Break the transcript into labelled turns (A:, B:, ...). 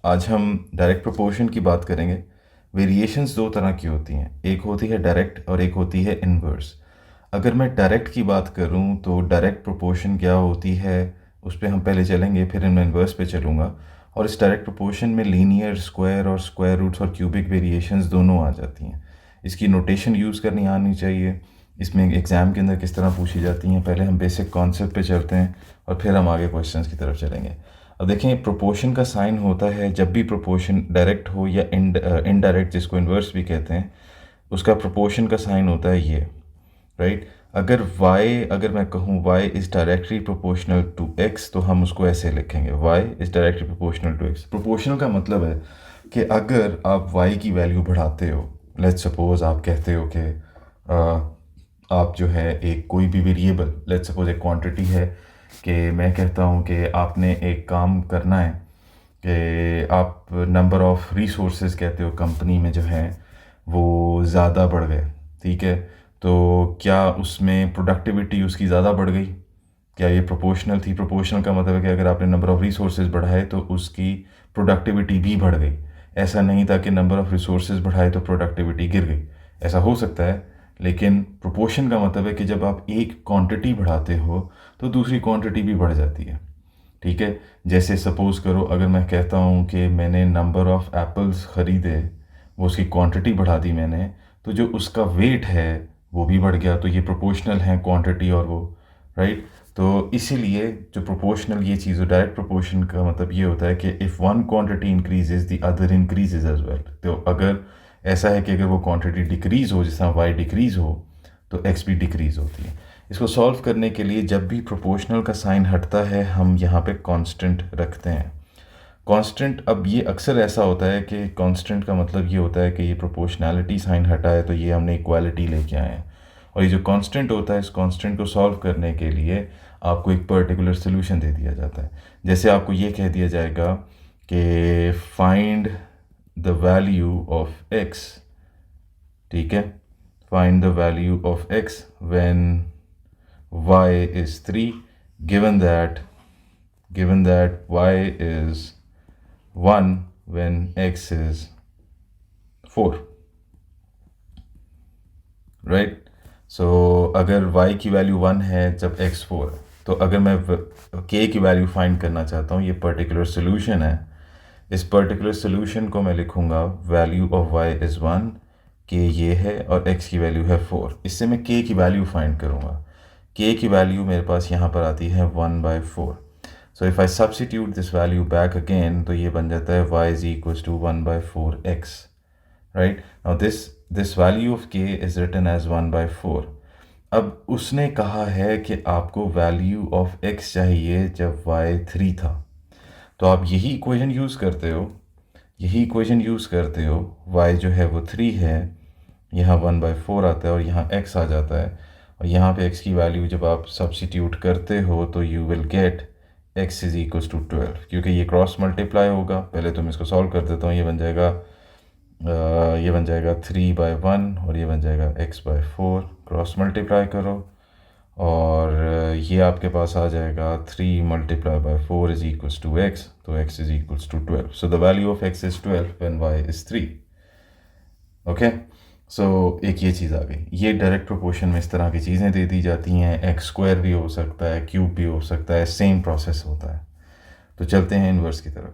A: आज हम direct proportion की बात करेंगे। वेरिएशंस दो तरह की होती हैं, एक होती है डायरेक्ट और एक होती है इनवर्स। अगर मैं डायरेक्ट की बात करूं तो डायरेक्ट प्रोपोर्शन क्या होती है उस पर हम पहले चलेंगे, फिर मैं इनवर्स पे चलूँगा। और इस डायरेक्ट प्रोपोर्शन में लीनियर, स्क्वायर और स्क्वायर रूट्स और क्यूबिक वेरिएशंस दोनों आ जाती हैं। इसकी नोटेशन यूज़ करनी आनी चाहिए। इसमें एग्ज़ाम के अंदर किस तरह पूछी जाती हैं, पहले हम बेसिक कॉन्सेप्ट पे चलते हैं और फिर हम आगे क्वेश्चंस की तरफ चलेंगे। अब देखें, प्रोपोर्शन का साइन होता है जब भी प्रोपोर्शन डायरेक्ट हो या इनडायरेक्ट, जिसको इन्वर्स भी कहते हैं, उसका प्रोपोर्शन का साइन होता है ये, राइट। अगर मैं कहूँ y is directly proportional to x, तो हम उसको ऐसे लिखेंगे, y is directly proportional to x। Proportional का मतलब है कि अगर आप y की वैल्यू बढ़ाते हो, लेट्स सपोज आप कहते हो कि आप जो है एक कोई भी वेरिएबल, लेट्स सपोज एक क्वांटिटी है, कि मैं कहता हूँ कि आपने एक काम करना है कि आप नंबर ऑफ़ रिसोर्सेज कहते हो कंपनी में जो है वो ज़्यादा बढ़ गए, ठीक है। तो क्या उसमें प्रोडक्टिविटी उसकी ज़्यादा बढ़ गई? क्या ये प्रोपोर्शनल थी? प्रोपोर्शनल का मतलब है कि अगर आपने नंबर ऑफ़ रिसोर्सेज बढ़ाए तो उसकी प्रोडक्टिविटी भी बढ़ गई। ऐसा नहीं था कि नंबर ऑफ़ रिसोर्सेज बढ़ाए तो प्रोडक्टिविटी गिर गई। ऐसा हो सकता है, लेकिन प्रोपोर्शन का मतलब है कि जब आप एक क्वांटिटी बढ़ाते हो तो दूसरी क्वांटिटी भी बढ़ जाती है, ठीक है। जैसे सपोज़ करो, अगर मैं कहता हूँ कि मैंने नंबर ऑफ़ एप्पल्स ख़रीदे, वो उसकी क्वांटिटी बढ़ा दी मैंने, तो जो उसका वेट है वो भी बढ़ गया। तो ये प्रोपोर्शनल है, क्वांटिटी और वो, राइट। तो इसीलिए जो प्रोपोर्शनल ये चीज़, डायरेक्ट प्रोपोर्शन का मतलब ये होता है कि if one quantity increases the other increases as well. तो अगर ऐसा है कि अगर वो क्वांटिटी डिक्रीज़ हो, जिस तरह वाई डिक्रीज़ हो, तो एक्स भी डिक्रीज़ होती है। इसको सॉल्व करने के लिए जब भी प्रोपोर्शनल का साइन हटता है हम यहाँ पे कांस्टेंट रखते हैं। कांस्टेंट, अब ये अक्सर ऐसा होता है कि कांस्टेंट का मतलब ये होता है कि ये प्रोपोर्शनैलिटी साइन हटा है तो ये हमने इक्वालिटी लेके आए हैं। और ये जो कांस्टेंट होता है, इस कांस्टेंट को सॉल्व करने के लिए आपको एक पर्टिकुलर सोल्यूशन दे दिया जाता है। जैसे आपको ये कह दिया जाएगा कि find the value of x, ठीक है, find the value of x when y is 3, given that y is 1 when x is 4, right. So अगर y की वैल्यू 1 है जब x 4 है, तो अगर मैं k की वैल्यू फाइंड करना चाहता हूँ, ये पर्टिकुलर सोल्यूशन है। इस पर्टिकुलर सोल्यूशन को मैं लिखूँगा value of y is 1, k ये है और x की वैल्यू है 4। इससे मैं k की वैल्यू फाइंड करूँगा। k की वैल्यू मेरे पास यहाँ पर आती है 1/4। So if I substitute this value back again, तो ये बन जाता है y is equals to 1/4x, right. Now this value of k is written as 1/4। अब उसने कहा है कि आपको वैल्यू ऑफ x चाहिए जब y 3 था, तो आप यही इक्वेशन यूज़ करते हो। y जो है वो 3 है, यहाँ 1/4 आता है और यहाँ x आ जाता है, और यहाँ पे x की वैल्यू जब आप सब्सिट्यूट करते हो तो you will get x is equals to 12, क्योंकि ये क्रॉस मल्टीप्लाई होगा। पहले तो मैं इसको सॉल्व कर देता हूँ। ये बन जाएगा 3/1 और ये बन जाएगा x/4। क्रॉस मल्टीप्लाई करो और ये आपके पास आ जाएगा 3 multiply by 4 is equals to x, तो x is equals to 12। So the value of x इज़ 12 when y is 3। Okay, so एक ये चीज़ आ गई। ये डायरेक्ट प्रोपोर्शन में इस तरह की चीज़ें दे दी जाती हैं। एक्स स्क्वायर भी हो सकता है, क्यूब भी हो सकता है, सेम प्रोसेस होता है। तो चलते हैं इन्वर्स की तरफ।